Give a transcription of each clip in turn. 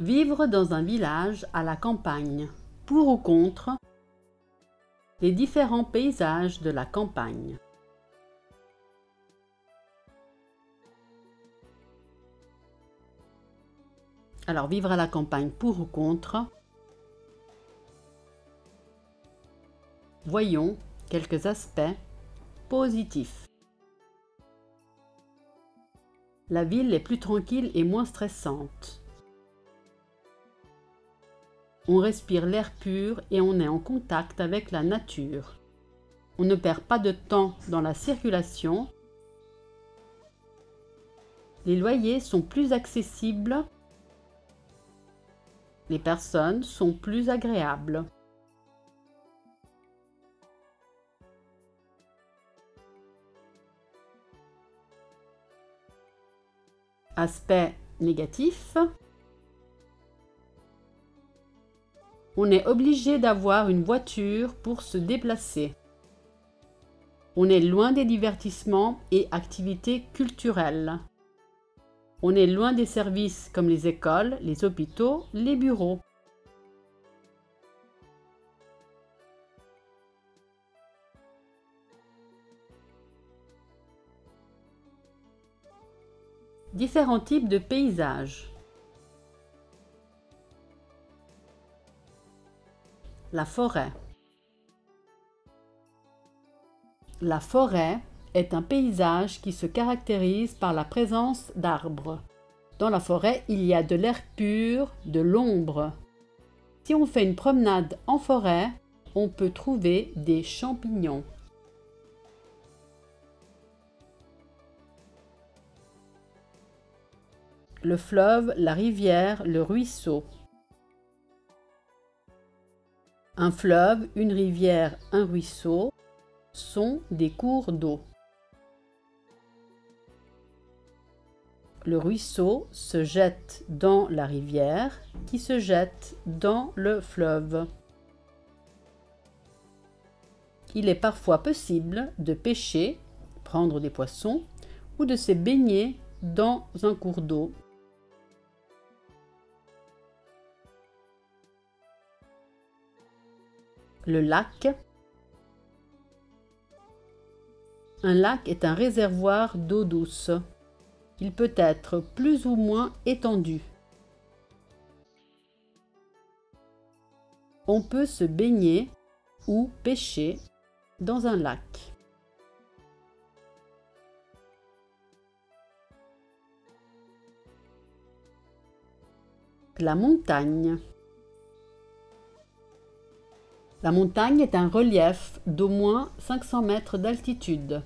Vivre dans un village à la campagne, pour ou contre les différents paysages de la campagne. Alors, vivre à la campagne, pour ou contre? Voyons quelques aspects positifs. La ville est plus tranquille et moins stressante. On respire l'air pur et on est en contact avec la nature. On ne perd pas de temps dans la circulation. Les loyers sont plus accessibles. Les personnes sont plus agréables. Aspect négatif. On est obligé d'avoir une voiture pour se déplacer. On est loin des divertissements et activités culturelles. On est loin des services comme les écoles, les hôpitaux, les bureaux. Différents types de paysages. La forêt. La forêt est un paysage qui se caractérise par la présence d'arbres. Dans la forêt, il y a de l'air pur, de l'ombre. Si on fait une promenade en forêt, on peut trouver des champignons. Le fleuve, la rivière, le ruisseau. Un fleuve, une rivière, un ruisseau sont des cours d'eau. Le ruisseau se jette dans la rivière qui se jette dans le fleuve. Il est parfois possible de pêcher, prendre des poissons ou de se baigner dans un cours d'eau. Le lac. Un lac est un réservoir d'eau douce. Il peut être plus ou moins étendu. On peut se baigner ou pêcher dans un lac. La montagne. La montagne est un relief d'au moins 500 mètres d'altitude.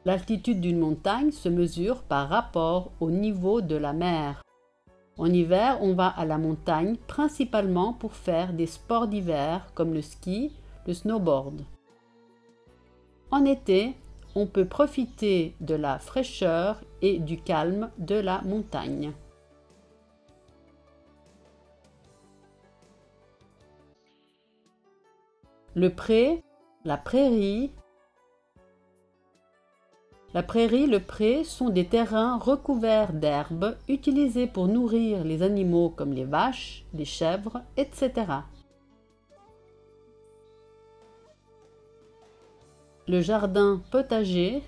L'altitude d'une montagne se mesure par rapport au niveau de la mer. En hiver, on va à la montagne principalement pour faire des sports d'hiver comme le ski, le snowboard. En été, on peut profiter de la fraîcheur et du calme de la montagne. Le pré, la prairie. La prairie, le pré sont des terrains recouverts d'herbes utilisés pour nourrir les animaux comme les vaches, les chèvres, etc. Le jardin potager.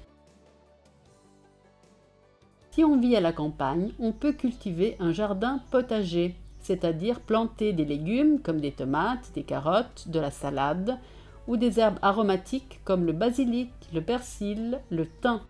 Si on vit à la campagne, on peut cultiver un jardin potager, c'est-à-dire planter des légumes comme des tomates, des carottes, de la salade ou des herbes aromatiques comme le basilic, le persil, le thym.